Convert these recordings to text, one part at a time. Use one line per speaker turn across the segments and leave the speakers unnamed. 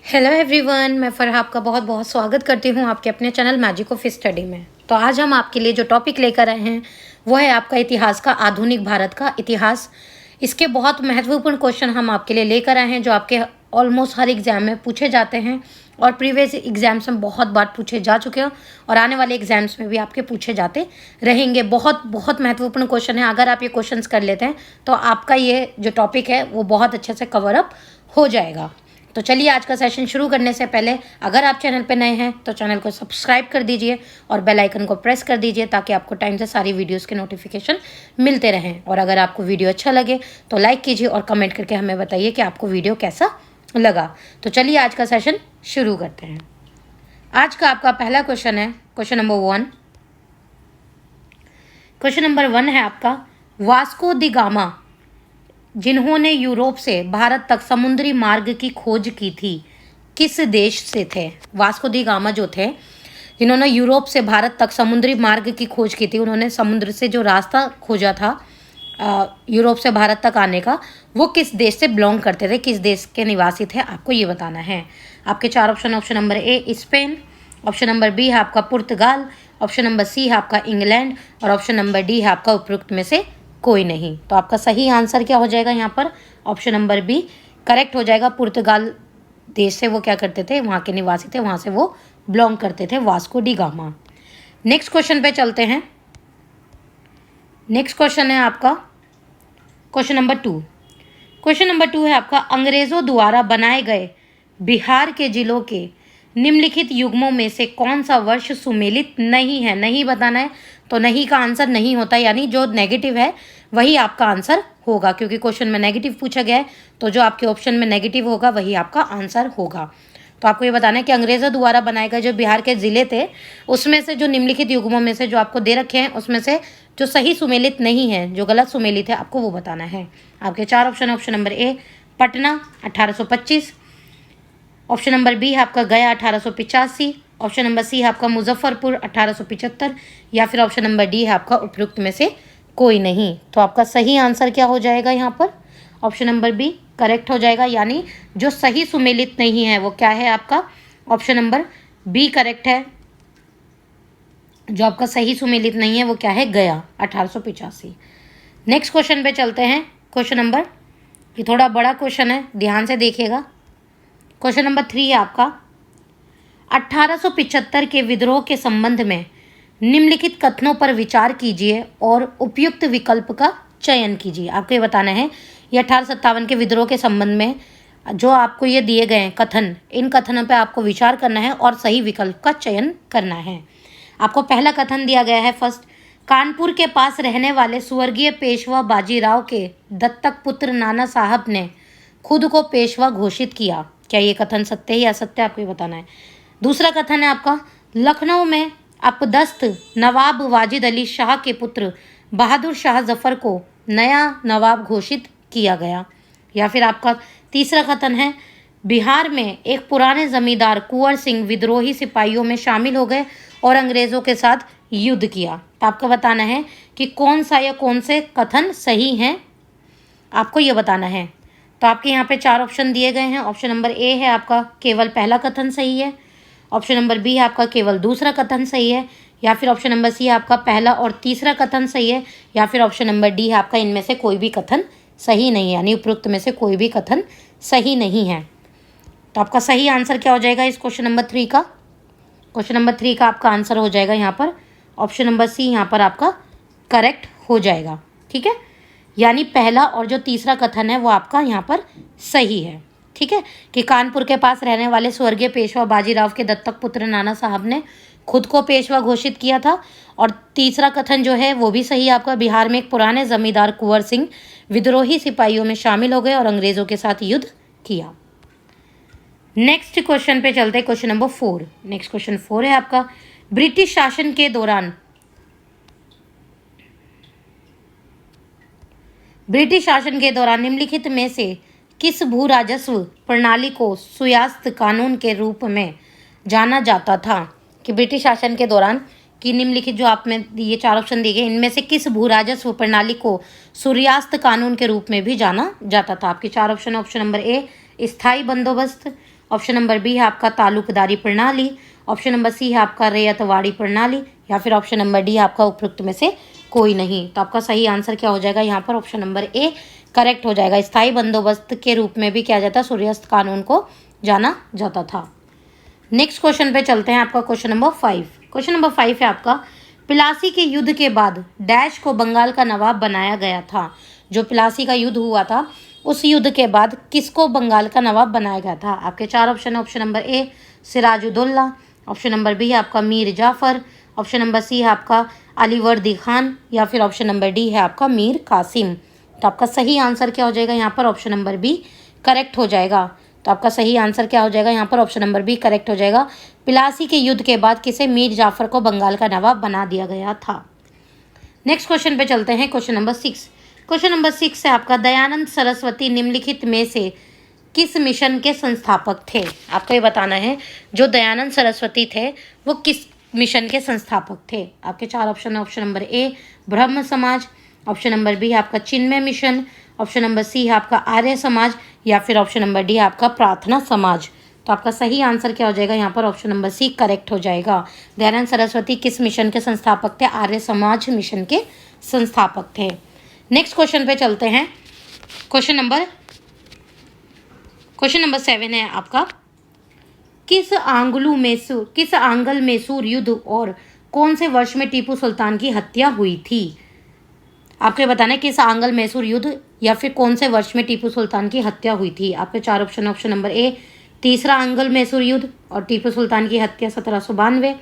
Hello everyone, मैं फरहा आपका बहुत बहुत स्वागत करती हूँ आपके अपने चैनल मैजिक ऑफ स्टडी में। तो आज हम आपके लिए जो टॉपिक लेकर आए हैं वो है आपका इतिहास का, आधुनिक भारत का इतिहास। इसके बहुत महत्वपूर्ण क्वेश्चन हम आपके लिए लेकर आए हैं जो आपके ऑलमोस्ट हर एग्जाम में पूछे जाते हैं और प्रीवियस एग्जाम्स में बहुत बार पूछे जा चुके हैं और आने वाले एग्जाम्स में भी आपके पूछे जाते रहेंगे। बहुत बहुत महत्वपूर्ण क्वेश्चन है। अगर आप ये क्वेश्चंस कर लेते हैं तो आपका ये जो टॉपिक है वो बहुत अच्छे से कवर अप हो जाएगा। तो चलिए, आज का सेशन शुरू करने से पहले अगर आप चैनल पर नए हैं तो चैनल को सब्सक्राइब कर दीजिए और बेल आइकन को प्रेस कर दीजिए ताकि आपको टाइम से सारी वीडियोस के नोटिफिकेशन मिलते रहें। और अगर आपको वीडियो अच्छा लगे तो लाइक कीजिए और कमेंट करके हमें बताइए कि आपको वीडियो कैसा लगा। तो चलिए, आज का सेशन शुरू करते हैं। आज का आपका पहला क्वेश्चन है क्वेश्चन नंबर 1। क्वेश्चन नंबर 1 है आपका, वास्को दी गामा जिन्होंने यूरोप से भारत तक समुद्री मार्ग की खोज की थी किस देश से थे? वास्को दी गामा जो थे जिन्होंने यूरोप से भारत तक समुद्री मार्ग की खोज की थी, उन्होंने समुद्र से जो रास्ता खोजा था यूरोप से भारत तक आने का, वो किस देश से बिलोंग करते थे, किस देश के निवासी थे, आपको ये बताना है। आपके 4 option. Option number A Spain, option number B है आपका पुर्तगाल, ऑप्शन नंबर सी है आपका इंग्लैंड और ऑप्शन नंबर डी है आपका उपरोक्त में से कोई नहीं। तो आपका सही आंसर क्या हो जाएगा यहाँ पर? ऑप्शन नंबर बी करेक्ट हो जाएगा। पुर्तगाल देश से वो क्या करते थे, वहाँ के निवासी थे, वहाँ से वो बिलोंग करते थे, Vasco D gamma. Next question पे चलते हैं। नेक्स्ट क्वेश्चन है आपका क्वेश्चन नंबर 2। क्वेश्चन नंबर 2 है आपका, अंग्रेजों द्वारा बनाए गए बिहार के जिलों के निम्नलिखित युग्मों में से कौन सा वर्ष सुमेलित नहीं है? नहीं बताना है तो नहीं का आंसर नहीं होता, यानी जो नेगेटिव है वही आपका आंसर होगा, क्योंकि क्वेश्चन में नेगेटिव पूछा गया है तो जो आपके ऑप्शन में नेगेटिव होगा वही आपका आंसर होगा। तो आपको ये बताना है कि अंग्रेजों द्वारा बनाए गए जो बिहार के ज़िले थे उसमें से जो निम्नलिखित युग्मों में से जो आपको दे रखे हैं उसमें से जो सही सुमेलित नहीं है, जो गलत सुमेलित है, आपको वो बताना है। आपके 4 option. Option number A Patna 1825, option number B है आपका गया 1885, ऑप्शन नंबर सी है आपका मुजफ्फरपुर 1875 या फिर ऑप्शन नंबर डी है आपका उपयुक्त में से कोई नहीं। तो आपका सही आंसर क्या हो जाएगा यहाँ पर? ऑप्शन नंबर बी करेक्ट हो जाएगा, यानी जो सही सुमेलित नहीं है वो क्या है आपका? ऑप्शन नंबर बी करेक्ट है। जो आपका सही सुमेलित नहीं है वो क्या है? गया 1885। नेक्स्ट क्वेश्चन पे चलते हैं। क्वेश्चन नंबर, ये थोड़ा बड़ा क्वेश्चन है, ध्यान से देखिएगा। क्वेश्चन नंबर 3 है आपका, 1875 के विद्रोह के संबंध में निम्नलिखित कथनों पर विचार कीजिए और उपयुक्त विकल्प का चयन कीजिए। आपको ये बताना है ये 1857 के विद्रोह के संबंध में जो आपको ये दिए गए हैं कथन, इन कथनों पर आपको विचार करना है और सही विकल्प का चयन करना है। आपको पहला कथन दिया गया है फर्स्ट, कानपुर के पास रहने वाले स्वर्गीय पेशवा बाजीराव के दत्तक पुत्र नाना साहब ने खुद को पेशवा घोषित किया। क्या ये कथन सत्य है या असत्य, आपको ये बताना है। दूसरा कथन है आपका, लखनऊ में अपदस्थ नवाब वाजिद अली शाह के पुत्र बहादुर शाह जफर को नया नवाब घोषित किया गया। या फिर आपका तीसरा कथन है, बिहार में एक पुराने जमींदार कुंवर सिंह विद्रोही सिपाहियों में शामिल हो गए और अंग्रेजों के साथ युद्ध किया। तो आपको बताना है कि कौन सा या कौन से कथन सही हैं, आपको ये बताना है। तो आपके यहाँ पे 4 ऑप्शन दिए गए हैं। ऑप्शन नंबर ए है आपका केवल पहला कथन सही है, ऑप्शन नंबर बी है आपका केवल दूसरा कथन सही है, या फिर ऑप्शन नंबर सी है आपका पहला और तीसरा कथन सही है, या फिर ऑप्शन नंबर डी है आपका इनमें से कोई भी कथन सही नहीं है, यानी उपरोक्त में से कोई भी कथन सही नहीं है। तो आपका सही आंसर क्या हो जाएगा इस क्वेश्चन नंबर 3 का? क्वेश्चन नंबर 3 का आपका आंसर हो जाएगा यहाँ पर ऑप्शन नंबर सी, यहाँ पर आपका करेक्ट हो जाएगा। ठीक है, यानी पहला और जो तीसरा कथन है वो आपका यहाँ पर सही है। ठीक है, कि कानपुर के पास रहने वाले स्वर्गीय पेशवा बाजीराव के दत्तक पुत्र नाना साहब ने खुद को पेशवा घोषित किया था, और तीसरा कथन जो है वो भी सही आपका, बिहार में एक पुराने जमींदार कुंवर सिंह विद्रोही सिपाहियों में शामिल हो गए और अंग्रेजों के साथ युद्ध किया। नेक्स्ट क्वेश्चन पे चलते हैं, क्वेश्चन नंबर 4। नेक्स्ट क्वेश्चन 4 है आपका, ब्रिटिश शासन के दौरान निम्नलिखित में से किस भू राजस्व प्रणाली को सुयास्त कानून के रूप में जाना जाता था? कि ब्रिटिश शासन के दौरान कि निम्नलिखित जो आप में ये 4 ऑप्शन दिए गए इनमें से किस भू राजस्व प्रणाली को सूर्यास्त कानून के रूप में भी जाना जाता था? आपके 4 ऑप्शन। ऑप्शन नंबर ए स्थायी बंदोबस्त, ऑप्शन नंबर बी है आपका तालुकदारी प्रणाली, ऑप्शन नंबर सी है आपका रैयतवाड़ी प्रणाली, या फिर ऑप्शन नंबर डी है आपका उपरोक्त में से कोई नहीं। तो आपका सही आंसर क्या हो जाएगा यहाँ पर? ऑप्शन नंबर ए करेक्ट हो जाएगा। स्थायी बंदोबस्त के रूप में भी क्या जाता है, सूर्यास्त कानून को जाना जाता था। नेक्स्ट क्वेश्चन पे चलते हैं, आपका क्वेश्चन नंबर 5। क्वेश्चन नंबर 5 है आपका, प्लासी के युद्ध के बाद डैश को बंगाल का नवाब बनाया गया था। जो प्लासी का युद्ध हुआ था, उस युद्ध के बाद किसको बंगाल का नवाब बनाया गया था? आपके 4 ऑप्शन है। Option number A Sirajuddaula, option number B है आपका Mir Jafar, option number C है आपका अलीवर्दी खान, या फिर ऑप्शन नंबर डी है आपका मीर कासिम। तो आपका सही आंसर क्या हो जाएगा यहाँ पर? ऑप्शन नंबर बी करेक्ट हो जाएगा। तो आपका सही आंसर क्या हो जाएगा यहाँ पर? ऑप्शन नंबर बी करेक्ट हो जाएगा। प्लासी के युद्ध के बाद किसे मीर जाफर को बंगाल का नवाब बना दिया गया था। नेक्स्ट क्वेश्चन पे चलते हैं, क्वेश्चन नंबर 6। क्वेश्चन नंबर 6 है आपका, दयानंद सरस्वती निम्नलिखित में से किस मिशन के संस्थापक थे? आपको ये बताना है, जो दयानंद सरस्वती थे वो किस मिशन के संस्थापक थे? आपके 4 ऑप्शन है। ऑप्शन नंबर ए ब्रह्म समाज, ऑप्शन नंबर बी है आपका चिन्मय मिशन, ऑप्शन नंबर सी है आपका आर्य समाज, या फिर ऑप्शन नंबर डी है आपका प्रार्थना समाज। तो आपका सही आंसर क्या हो जाएगा यहाँ पर? ऑप्शन नंबर सी करेक्ट हो जाएगा। दयानंद सरस्वती किस मिशन के संस्थापक थे? आर्य समाज मिशन के संस्थापक थे। नेक्स्ट क्वेश्चन पे चलते हैं, क्वेश्चन नंबर 7 है आपका, किस आंगल मैसूर युद्ध और कौन से वर्ष में टीपू सुल्तान की हत्या हुई थी? आपको ये बताना है किस आंगल मैसूर युद्ध या फिर कौन से वर्ष में टीपू सुल्तान की हत्या हुई थी। आपके 4 ऑप्शन। ऑप्शन नंबर ए तीसरा आंगल मैसूर युद्ध और टीपू सुल्तान की हत्या 1792,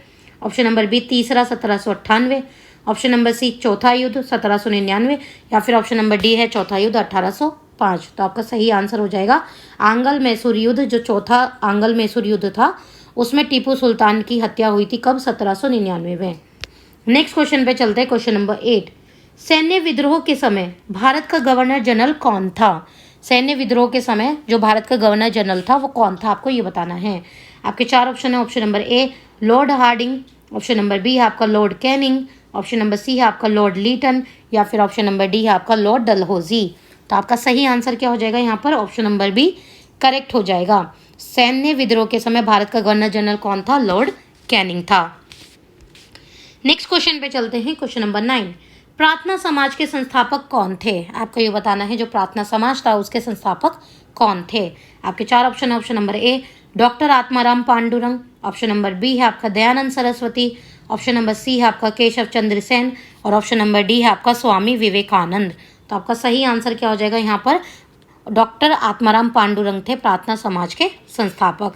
ऑप्शन नंबर बी तीसरा 1798, ऑप्शन नंबर सी चौथा युद्ध 1799, या फिर ऑप्शन नंबर डी है चौथा युद्ध 1805। तो आपका सही आंसर हो जाएगा आंगल मैसूर युद्ध। जो चौथा आंगल मैसूर युद्ध था उसमें टीपू सुल्तान की हत्या हुई थी कब? 1799 में। नेक्स्ट क्वेश्चन पे चलते हैं, क्वेश्चन नंबर 8। सैन्य विद्रोह के समय भारत का गवर्नर जनरल कौन था? सैन्य विद्रोह के समय जो भारत का गवर्नर जनरल था वो कौन था? आपको ये बताना है। आपके 4 ऑप्शन है। Option number A Lord Hardinge, option number B है आपका Lord Canning, option number C है आपका लॉर्ड लीटन, या फिर ऑप्शन नंबर डी है आपका लॉर्ड डलहौजी। तो आपका सही आंसर क्या हो जाएगा यहाँ पर? ऑप्शन नंबर बी करेक्ट हो जाएगा। सैन्य विद्रोह के समय भारत का गवर्नर जनरल कौन था? लॉर्ड कैनिंग था। नेक्स्ट क्वेश्चन पे चलते हैं, क्वेश्चन नंबर 9। प्रार्थना समाज के संस्थापक कौन थे? आपको ये बताना है जो प्रार्थना समाज था उसके संस्थापक कौन थे। आपके 4 ऑप्शन है। Option number A doctor Atmaram Pandurang, option number B है आपका Dayanand Saraswati, option number C है आपका केशव चंद्र सेन, और ऑप्शन नंबर डी है आपका स्वामी विवेकानंद। तो आपका सही आंसर क्या हो जाएगा यहाँ पर? डॉक्टर आत्माराम पांडुरंग थे प्रार्थना समाज के संस्थापक।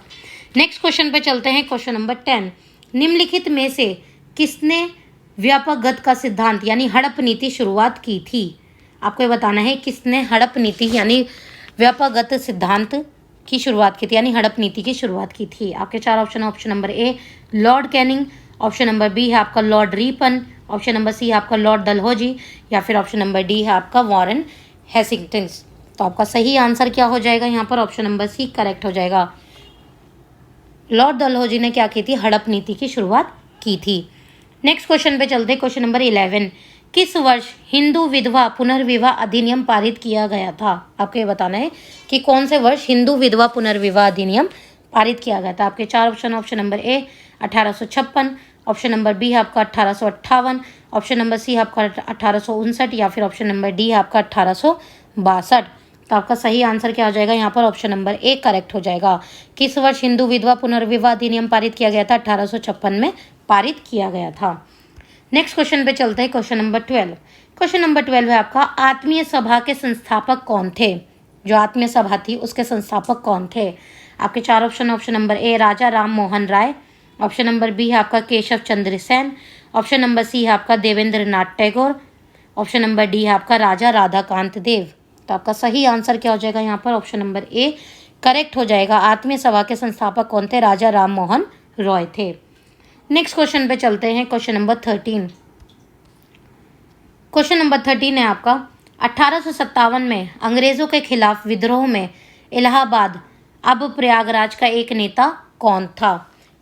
नेक्स्ट क्वेश्चन पे चलते हैं, क्वेश्चन नंबर 10। निम्नलिखित में से किसने व्यापक गत का सिद्धांत यानी हड़प नीति शुरुआत की थी? आपको ये बताना है किसने हड़प नीति यानी व्यापक गत सिद्धांत की शुरुआत की थी, यानी हड़प नीति की शुरुआत की थी। आपके 4 option. Option number A Lord Canning, option number B है आपका Lord Ripon, option number C है आपका लॉर्ड डलहौजी, या फिर ऑप्शन नंबर डी है आपका वॉरेन हेस्टिंग्स। तो आपका सही आंसर क्या हो जाएगा यहाँ पर? ऑप्शन नंबर सी करेक्ट हो जाएगा। लॉर्ड डलहौजी ने क्या की थी? हड़प नीति की शुरुआत की थी। नेक्स्ट क्वेश्चन पे चलते हैं, क्वेश्चन नंबर 11। किस वर्ष हिंदू विधवा पुनर्विवाह अधिनियम पारित किया गया था? आपको ये बताना है कि कौन से वर्ष हिंदू विधवा पुनर्विवाह अधिनियम पारित किया गया था। आपके 4 option. Option number A 1856, option number B है आपका 1858, ऑप्शन नंबर सी है आपका 1859, या फिर ऑप्शन नंबर डी है आपका 1862। तो आपका सही आंसर क्या हो जाएगा यहाँ पर? ऑप्शन नंबर ए करेक्ट हो जाएगा। किस वर्ष हिंदू विधवा पुनर्विवाह अधिनियम पारित किया गया था? 1856 में पारित किया गया था। नेक्स्ट क्वेश्चन पे चलते हैं, क्वेश्चन नंबर 12। क्वेश्चन नंबर 12 है आपका, आत्मीय सभा के संस्थापक कौन थे? जो आत्मीय सभा थी उसके संस्थापक कौन थे? आपके 4 option. Option number A Raja Ram Mohan Roy, option number B है आपका Keshav Chandra Sen, option number C है आपका Debendra Nath Tagore, option number D है आपका राजा राधाकांत देव। तो आपका सही आंसर क्या हो जाएगा यहाँ पर? ऑप्शन नंबर ए करेक्ट हो जाएगा। आत्मीय सभा के संस्थापक कौन थे? राजा राम मोहन रॉय थे। नेक्स्ट क्वेश्चन पे चलते हैं, क्वेश्चन नंबर 13। क्वेश्चन नंबर 13 है आपका, 1857 में अंग्रेजों के खिलाफ विद्रोह में इलाहाबाद अब प्रयागराज का एक नेता कौन था?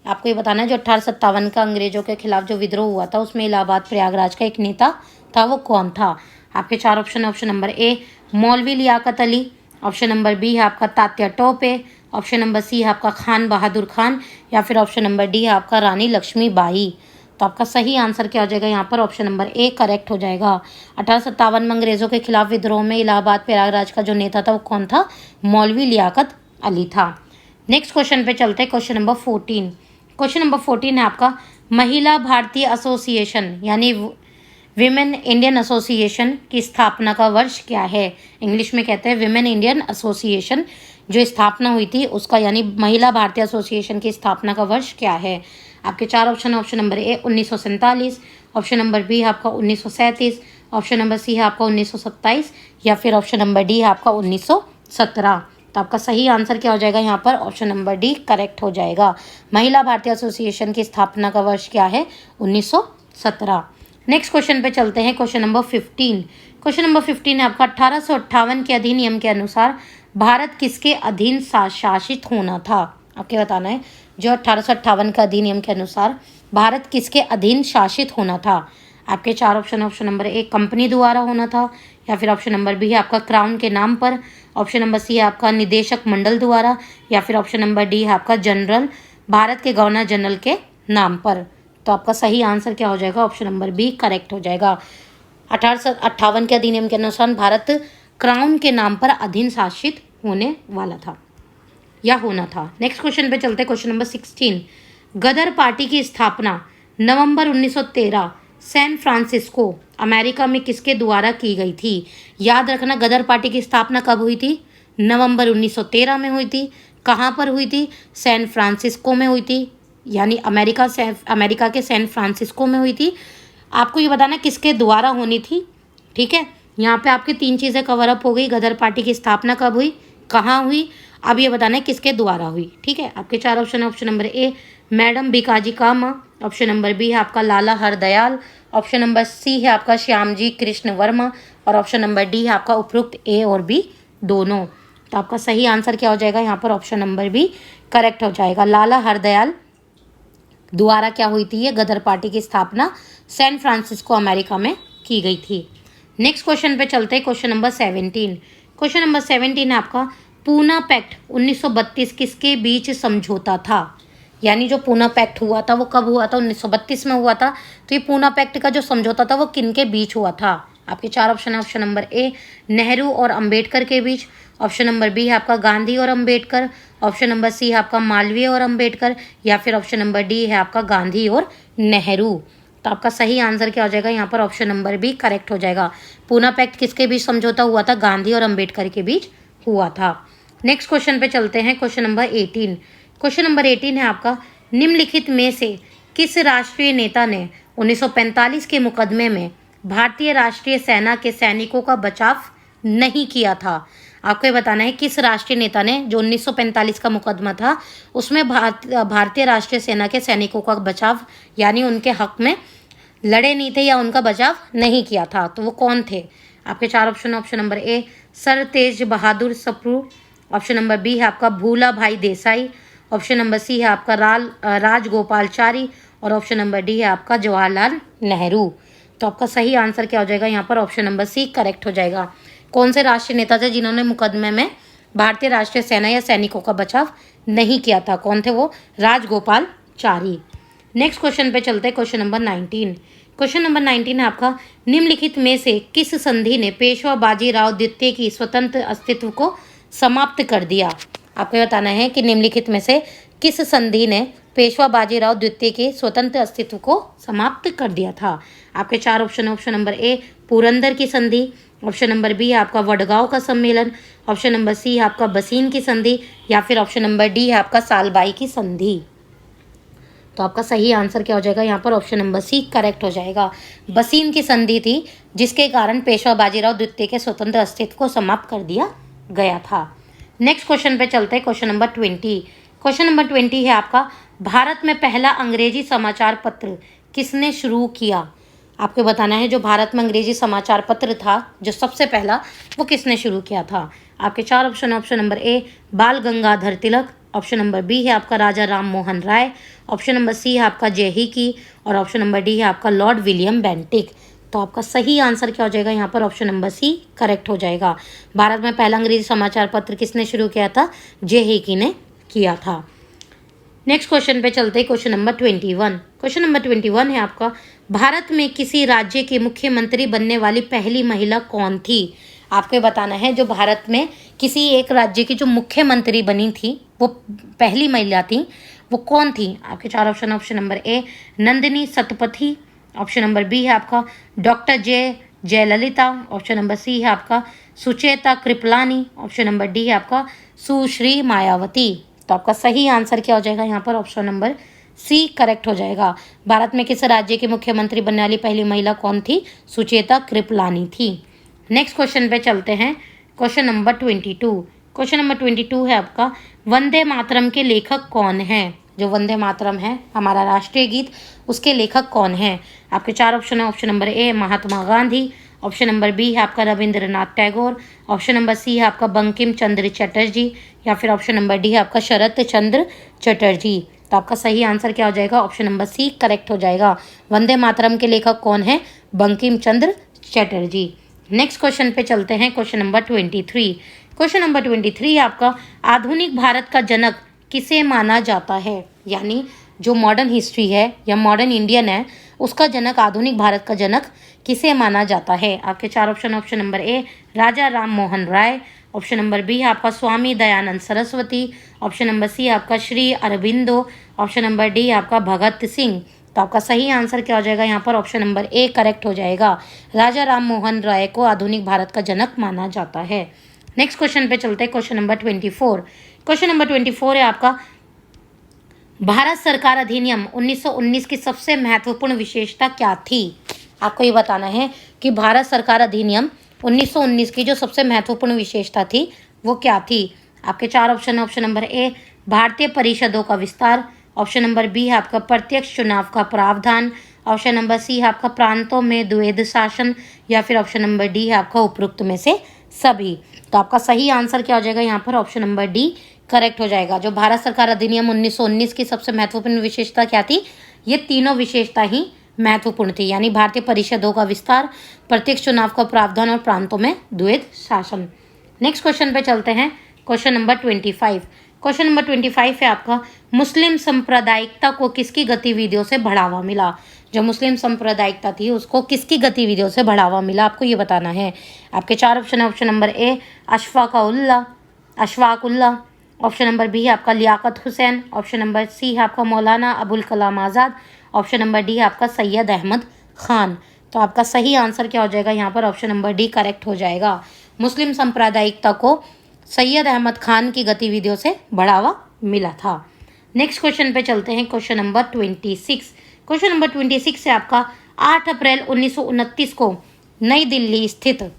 आपको ये बताना है जो 1857 का अंग्रेजों के खिलाफ जो विद्रोह हुआ था उसमें इलाहाबाद प्रयागराज का एक नेता था, वो कौन था? आपके 4 option. Option number A Maulvi Liaquat Ali, option number B है आपका Tatya Tope, option number C है आपका खान बहादुर खान, या फिर ऑप्शन नंबर डी है आपका रानी लक्ष्मीबाई। तो आपका सही आंसर क्या हो जाएगा यहाँ पर? ऑप्शन नंबर ए करेक्ट हो जाएगा। 1857 में अंग्रेजों के खिलाफ विद्रोह में इलाहाबाद प्रयागराज का जो नेता था वो कौन था? मौलवी लियाकत अली था। नेक्स्ट क्वेश्चन पे चलते हैं, क्वेश्चन नंबर 14। क्वेश्चन नंबर 14 है आपका महिला भारतीय एसोसिएशन यानी विमेन इंडियन एसोसिएशन की स्थापना का वर्ष क्या है? इंग्लिश में कहते हैं विमेन इंडियन एसोसिएशन जो स्थापना हुई थी उसका यानी महिला भारतीय एसोसिएशन की स्थापना का वर्ष क्या है? आपके चार ऑप्शन है। Option number A 1947, option number B है आपका 1937, ऑप्शन नंबर सी है आपका 1927, या फिर ऑप्शन नंबर डी है आपका 1917। तो आपका सही आंसर क्या हो जाएगा यहाँ पर? ऑप्शन नंबर डी करेक्ट हो जाएगा। महिला भारतीय एसोसिएशन की स्थापना का वर्ष क्या है? 1917। नेक्स्ट क्वेश्चन पे चलते हैं, क्वेश्चन नंबर 15। क्वेश्चन नंबर 15 है आपका 1858 के अधिनियम के अनुसार भारत किसके अधीन शासित होना था? आपके बताना है जो 1858 का अधिनियम के अनुसार भारत किसके अधीन शासित होना था? आपके चार ऑप्शन है। ऑप्शन नंबर ए कंपनी द्वारा होना था, या फिर ऑप्शन नंबर बी है आपका क्राउन के नाम पर, ऑप्शन नंबर सी है आपका निदेशक मंडल द्वारा, या फिर ऑप्शन नंबर डी है आपका जनरल भारत के गवर्नर जनरल के नाम पर। तो आपका सही आंसर क्या हो जाएगा? ऑप्शन नंबर बी करेक्ट हो जाएगा। 1858 के अधिनियम के अनुसार भारत क्राउन के नाम पर अधीन शासित होने वाला था या होना था। नेक्स्ट क्वेश्चन पे चलते हैं, क्वेश्चन नंबर 16। गदर पार्टी की स्थापना नवंबर 1913 सैन फ्रांसिस्को अमेरिका में किसके द्वारा की गई थी? याद रखना गदर पार्टी की स्थापना कब हुई थी? नवंबर 1913 में हुई थी। कहाँ पर हुई थी? सैन फ्रांसिस्को में हुई थी, यानी अमेरिका के सैन फ्रांसिस्को में हुई थी। आपको ये बताना किसके द्वारा होनी थी, ठीक है। यहाँ पे आपकी तीन चीज़ें कवर अप हो गई। गदर पार्टी की स्थापना कब हुई, कहाँ हुई, अब ये बताना है किसके द्वारा हुई, ठीक है। आपके चार ऑप्शन है। Option number A madam Bhikaji Cama, option number B है आपका Lala Hardayal, option number C है आपका श्यामजी कृष्ण वर्मा, और ऑप्शन नंबर डी है आपका उपरोक्त ए और बी दोनों। तो आपका सही आंसर क्या हो जाएगा यहाँ पर? ऑप्शन नंबर बी करेक्ट हो जाएगा। लाला हरदयाल द्वारा क्या हुई थी? ये गदर पार्टी की स्थापना सैन फ्रांसिस्को अमेरिका में की गई थी। नेक्स्ट क्वेश्चन पे चलते हैं, क्वेश्चन नंबर 17। क्वेश्चन नंबर 17 है आपका पूना पैक्ट 1932 किसके बीच समझौता था? यानी जो पूना पैक्ट हुआ था वो कब हुआ था? 1932 में हुआ था। तो ये पूना पैक्ट का जो समझौता था वो किन के बीच हुआ था? आपके चार ऑप्शन है। ऑप्शन नंबर ए नेहरू और अंबेडकर के बीच, ऑप्शन नंबर बी है आपका गांधी और अंबेडकर, ऑप्शन नंबर सी है आपका मालवीय और अंबेडकर, या फिर ऑप्शन नंबर डी है आपका गांधी और नेहरू। तो आपका सही आंसर क्या हो जाएगा यहाँ पर? ऑप्शन नंबर बी करेक्ट हो जाएगा। पूना पैक्ट किसके बीच समझौता हुआ था? गांधी और अंबेडकर के बीच हुआ था। नेक्स्ट क्वेश्चन पे चलते हैं, क्वेश्चन नंबर 18। क्वेश्चन नंबर 18 है आपका निम्नलिखित में से किस राष्ट्रीय नेता ने 1945 के मुकदमे में भारतीय राष्ट्रीय सेना के सैनिकों का बचाव नहीं किया था? आपको ये बताना है किस राष्ट्रीय नेता ने, जो 1945 का मुकदमा था उसमें भारतीय राष्ट्रीय सेना के सैनिकों का बचाव यानी उनके हक में लड़े नहीं थे या उनका बचाव नहीं किया था, तो वो कौन थे? आपके चार option. Option number A sir Tej Bahadur Sapru, option number B है आपका भूला भाई देसाई, ऑप्शन नंबर सी है आपका राजगोपालचारी, और ऑप्शन नंबर डी है आपका जवाहरलाल नेहरू। तो आपका सही आंसर क्या हो जाएगा यहाँ पर? ऑप्शन नंबर सी करेक्ट हो जाएगा। कौन से राष्ट्रीय नेता थे जिन्होंने मुकदमे में भारतीय राष्ट्रीय सेना या सैनिकों का बचाव नहीं किया था? कौन थे वो? राजगोपालचारी। नेक्स्ट क्वेश्चन पे चलते हैं, क्वेश्चन नंबर 19। क्वेश्चन नंबर 19 है आपका निम्नलिखित में से किस संधि ने पेशवा बाजीराव द्वितीय की स्वतंत्र अस्तित्व को समाप्त कर दिया? आपको बताना है कि निम्नलिखित में से किस संधि ने पेशवा बाजीराव द्वितीय के स्वतंत्र अस्तित्व को समाप्त कर दिया था? आपके चार ऑप्शन। ऑप्शन नंबर ए पुरंदर की संधि, ऑप्शन नंबर बी है आपका वडगांव का सम्मेलन, ऑप्शन नंबर सी है आपका बसीन की संधि, या फिर ऑप्शन नंबर डी है आपका सालबाई की संधि। तो आपका सही आंसर क्या हो जाएगा यहाँ पर? ऑप्शन नंबर सी करेक्ट हो जाएगा। बसीन की संधि थी जिसके कारण पेशवा बाजीराव द्वितीय के स्वतंत्र अस्तित्व को समाप्त कर दिया गया था। नेक्स्ट क्वेश्चन पे चलते हैं, क्वेश्चन नंबर 20। क्वेश्चन नंबर 20 है आपका भारत में पहला अंग्रेजी समाचार पत्र किसने शुरू किया? आपको बताना है जो भारत में अंग्रेजी समाचार पत्र था जो सबसे पहला वो किसने शुरू किया था? आपके चार ऑप्शन। ऑप्शन नंबर ए बाल Gangadhar Tilak, option number B है आपका राजा Ram Mohan Roy, option number C है आपका जेही की, और ऑप्शन नंबर डी है आपका लॉर्ड विलियम बेंटिक। तो तो आपका सही आंसर क्या हो जाएगा यहाँ पर? ऑप्शन नंबर सी करेक्ट हो जाएगा। भारत में पहला अंग्रेजी समाचार पत्र किसने शुरू किया था? जे हिकी ने किया था। नेक्स्ट क्वेश्चन पे चलते हैं, क्वेश्चन नंबर 21। क्वेश्चन नंबर 21 है आपका, भारत में किसी राज्य के मुख्यमंत्री बनने वाली पहली महिला कौन थी? आपको ये बताना है जो भारत में किसी एक राज्य की जो मुख्यमंत्री बनी थी वो पहली महिला थी, वो कौन थी? आपके चार option. Option number A Nandini Satpathy, option number B है आपका doctor Jayalalithaa, option number C है आपका Sucheta Kripalani, option number D है आपका सुश्री मायावती। तो आपका सही आंसर क्या हो जाएगा यहाँ पर? ऑप्शन नंबर सी करेक्ट हो जाएगा। भारत में किस राज्य की मुख्यमंत्री बनने वाली पहली महिला कौन थी? सुचेता कृपलानी थी। नेक्स्ट क्वेश्चन पे चलते हैं, क्वेश्चन नंबर 22। क्वेश्चन नंबर 22 है आपका, वंदे मातरम के लेखक कौन हैं? जो वंदे मातरम है हमारा राष्ट्रीय गीत, उसके लेखक कौन हैं? आपके चार ऑप्शन है। Option number A Mahatma Gandhi, option number B है आपका Rabindranath Tagore, option number C है आपका बंकिम चंद्र चटर्जी, या फिर ऑप्शन नंबर डी है आपका शरत चंद्र चटर्जी। तो आपका सही आंसर क्या हो जाएगा? ऑप्शन नंबर सी करेक्ट हो जाएगा। वंदे मातरम के लेखक कौन है? बंकिम चंद्र चटर्जी। नेक्स्ट क्वेश्चन पे चलते हैं, क्वेश्चन नंबर 23। क्वेश्चन नंबर 23 आपका, आधुनिक भारत का जनक किसे माना जाता है? यानी जो मॉडर्न हिस्ट्री है या मॉडर्न इंडियन है उसका जनक, आधुनिक भारत का जनक किसे माना जाता है? आपके चार option. Option number A Raja Ram Mohan Roy, option number B है आपका Swami Dayanand Saraswati, option number C आपका Shri Aurobindo, option number D आपका भगत सिंह। तो आपका सही आंसर क्या हो जाएगा यहाँ पर? ऑप्शन नंबर ए करेक्ट हो जाएगा। राजा राम मोहन राय को आधुनिक भारत का जनक माना जाता है। नेक्स्ट क्वेश्चन पे चलते हैं, क्वेश्चन नंबर 24। क्वेश्चन नंबर 24 है आपका, भारत सरकार अधिनियम 1919 की सबसे महत्वपूर्ण विशेषता क्या थी? आपको ये बताना है कि भारत सरकार अधिनियम 1919 की जो सबसे महत्वपूर्ण विशेषता थी वो क्या थी? आपके चार ऑप्शन। ऑप्शन नंबर ए भारतीय परिषदों का विस्तार, ऑप्शन नंबर बी है आपका प्रत्यक्ष चुनाव का प्रावधान, ऑप्शन नंबर सी है आपका प्रांतों में द्वैध शासन, या फिर ऑप्शन नंबर डी है आपका उपरोक्त में से सभी। तो आपका सही आंसर क्या हो जाएगा यहाँ पर? ऑप्शन नंबर डी करेक्ट हो जाएगा। जो भारत सरकार अधिनियम 1919 की सबसे महत्वपूर्ण विशेषता क्या थी? ये तीनों विशेषता ही महत्वपूर्ण थी, यानी भारतीय परिषदों का विस्तार, प्रत्यक्ष चुनाव का प्रावधान और प्रांतों में द्वैध शासन। नेक्स्ट क्वेश्चन पे चलते हैं, क्वेश्चन नंबर 25। क्वेश्चन नंबर 25 है आपका, मुस्लिम सांप्रदायिकता को किसकी गतिविधियों से बढ़ावा मिला? जो मुस्लिम सांप्रदायिकता थी उसको किसकी गतिविधियों से बढ़ावा मिला, आपको ये बताना है। आपके चार ऑप्शन है। Option number A Ashfaqulla, option number B है आपका Liaquat Hussain, option number C है आपका Maulana Abul Kalam Azad, option number D है आपका सैयद अहमद खान। तो आपका सही आंसर क्या हो जाएगा यहाँ पर? ऑप्शन नंबर डी करेक्ट हो जाएगा। मुस्लिम सांप्रदायिकता को सैयद अहमद खान की गतिविधियों से बढ़ावा मिला था। नेक्स्ट क्वेश्चन पे चलते हैं, क्वेश्चन नंबर 26। क्वेश्चन नंबर 26 से आपका, 8 अप्रैल 1929 को नई दिल्ली स्थित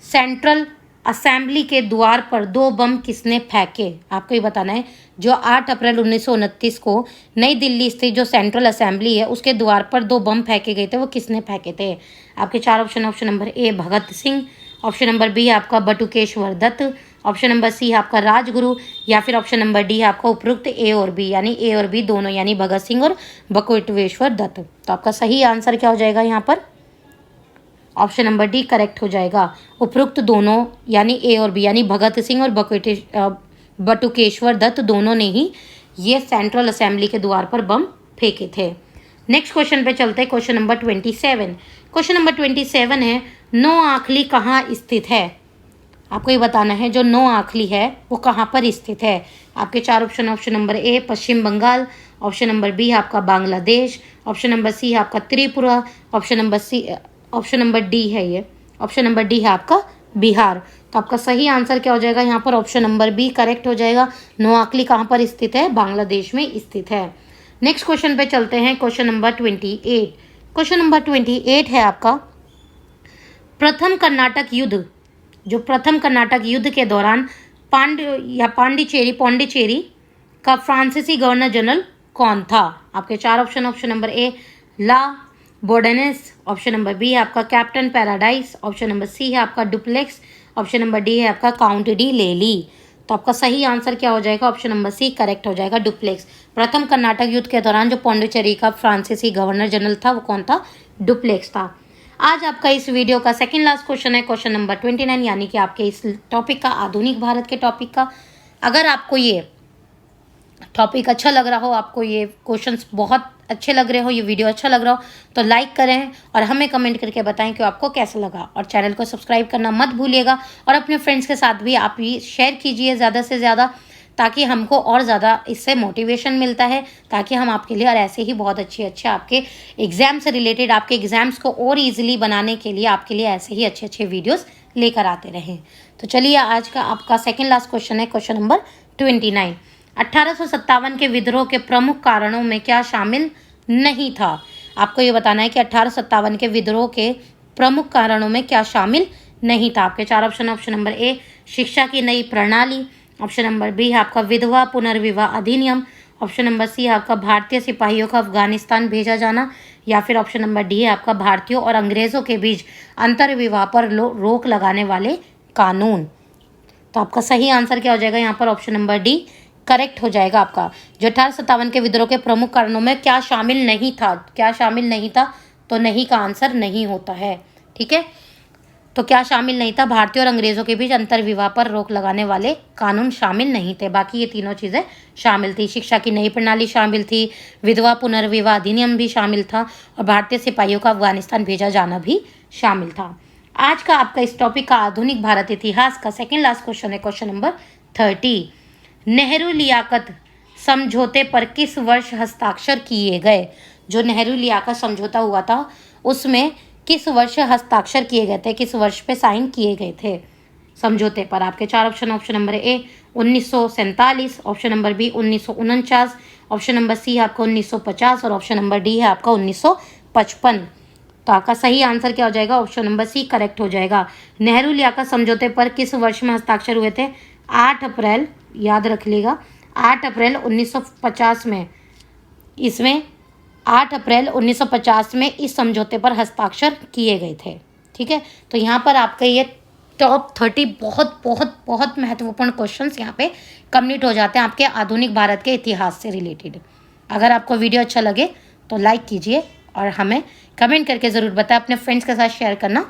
सेंट्रल असेंबली के द्वार पर 2 बम किसने फेंके? आपको ये बताना है। जो 8 अप्रैल 1929 को नई दिल्ली स्थित जो सेंट्रल असेंबली है उसके द्वार पर 2 बम फेंके गए थे, वो किसने फेंके थे? आपके चार option. Option number A Bhagat Singh, option number B है आपका Batukeshwar Dutt, option number C है आपका राजगुरु, या फिर ऑप्शन नंबर डी है आपका उपरोक्त ए और बी, यानी ए और बी दोनों, यानी भगत सिंह और बटुकेश्वर दत्त। तो आपका सही आंसर क्या हो जाएगा यहाँ पर? ऑप्शन नंबर डी करेक्ट हो जाएगा। उपरोक्त दोनों यानी ए और बी, यानी भगत सिंह और बटुकेश्वर दत्त दोनों ने ही ये सेंट्रल असेंबली के द्वार पर बम फेंके थे। नेक्स्ट क्वेश्चन पे चलते हैं, क्वेश्चन नंबर 27। क्वेश्चन नंबर 27 है, नौ आखली कहाँ स्थित है? आपको ये बताना है जो नौ आखली है वो कहाँ पर स्थित है। आपके चार option. Option number A Paschim Bengal, option number B है आपका बांग्लादेश, ऑप्शन नंबर सी है आपका त्रिपुरा, ऑप्शन नंबर डी है ये, ऑप्शन नंबर डी है आपका बिहार। तो आपका सही आंसर क्या हो जाएगा यहाँ पर? ऑप्शन नंबर बी करेक्ट हो जाएगा। नोआखली कहाँ पर स्थित है? बांग्लादेश में स्थित है। नेक्स्ट क्वेश्चन पे चलते हैं, क्वेश्चन नंबर 28। क्वेश्चन नंबर 28 है आपका, प्रथम कर्नाटक युद्ध, जो प्रथम कर्नाटक युद्ध के दौरान पांडिचेरी का फ्रांसीसी गवर्नर जनरल कौन था? आपके चार option. Option number A La Bourdonnais, option number B है आपका captain Paradis, option number C है आपका डुप्लेक्स, ऑप्शन नंबर डी है आपका काउंट डी लेली। तो आपका सही आंसर क्या हो जाएगा? ऑप्शन नंबर सी करेक्ट हो जाएगा, डुप्लेक्स। प्रथम कर्नाटक युद्ध के दौरान जो पांडिचेरी का फ्रांसीसी गवर्नर जनरल था वो कौन था? डुप्लेक्स था। आज आपका इस वीडियो का सेकंड लास्ट क्वेश्चन है, क्वेश्चन नंबर 29, यानी कि आपके इस टॉपिक का, आधुनिक भारत के टॉपिक का। अगर आपको ये टॉपिक अच्छा लग रहा हो, आपको ये क्वेश्चंस बहुत अच्छे लग रहे हो, ये वीडियो अच्छा लग रहा हो, तो लाइक करें और हमें कमेंट करके बताएं कि आपको कैसा लगा। और चैनल को सब्सक्राइब करना मत भूलिएगा और अपने फ्रेंड्स के साथ भी आप ये शेयर कीजिए ज़्यादा से ज़्यादा, ताकि हमको और ज़्यादा इससे मोटिवेशन मिलता है, ताकि हम आपके लिए और ऐसे ही बहुत अच्छे आपके एग्ज़ाम से रिलेटेड, आपके एग्ज़ाम्स को और ईजिली बनाने के लिए आपके लिए ऐसे ही अच्छे वीडियोज़ लेकर आते रहें। तो चलिए, आज का आपका सेकेंड लास्ट क्वेश्चन है, क्वेश्चन नंबर 29। 1857 के विद्रोह के प्रमुख कारणों में क्या शामिल नहीं था? आपको ये बताना है कि 1857 के विद्रोह के प्रमुख कारणों में क्या शामिल नहीं था। आपके चार ऑप्शन है। ऑप्शन नंबर ए, शिक्षा की नई प्रणाली। ऑप्शन नंबर बी है आपका विधवा पुनर्विवाह अधिनियम। ऑप्शन नंबर सी है आपका भारतीय सिपाहियों का अफगानिस्तान भेजा जाना। या फिर ऑप्शन नंबर डी है आपका भारतीयों और अंग्रेज़ों के बीच अंतर्विवाह पर रोक लगाने वाले कानून। तो आपका सही आंसर क्या हो जाएगा यहाँ पर? ऑप्शन नंबर डी करेक्ट हो जाएगा आपका। जो 1857 के विद्रोह के प्रमुख कारणों में क्या शामिल नहीं था, क्या शामिल नहीं था, तो नहीं का आंसर नहीं होता है। ठीक है, तो क्या शामिल नहीं था? भारतीयों और अंग्रेज़ों के बीच अंतर्विवाह पर रोक लगाने वाले कानून शामिल नहीं थे। बाकी ये तीनों चीज़ें शामिल थी। शिक्षा की नई प्रणाली शामिल थी, विधवा पुनर्विवाह अधिनियम भी शामिल था और भारतीय सिपाहियों का अफगानिस्तान भेजा जाना भी शामिल था। आज का आपका इस टॉपिक का आधुनिक भारत इतिहास का सेकेंड लास्ट क्वेश्चन है, क्वेश्चन नंबर 30। नेहरू लियाकत समझौते पर किस वर्ष हस्ताक्षर किए गए? जो नेहरू लियाकत समझौता हुआ था उसमें किस वर्ष हस्ताक्षर किए गए थे, किस वर्ष पे साइन किए गए थे समझौते पर? आपके चार option. Option number A 1947, option number B 1949, option number C है आपका 1950 और ऑप्शन नंबर डी है आपका 1955। तो आपका सही आंसर क्या हो जाएगा? ऑप्शन नंबर सी करेक्ट हो जाएगा। नेहरू लियाकत समझौते पर किस वर्ष में हस्ताक्षर हुए थे? 8 अप्रैल, याद रख लीजिएगा, 8 अप्रैल 1950 में। इसमें 8 अप्रैल 1950 में इस समझौते पर हस्ताक्षर किए गए थे। ठीक है, तो यहाँ पर आपका ये टॉप 30 बहुत बहुत बहुत महत्वपूर्ण क्वेश्चंस यहाँ पे कंप्लीट हो जाते हैं आपके आधुनिक भारत के इतिहास से रिलेटेड। अगर आपको वीडियो अच्छा लगे तो लाइक कीजिए और हमें कमेंट करके ज़रूर बताएं, अपने फ्रेंड्स के साथ शेयर करना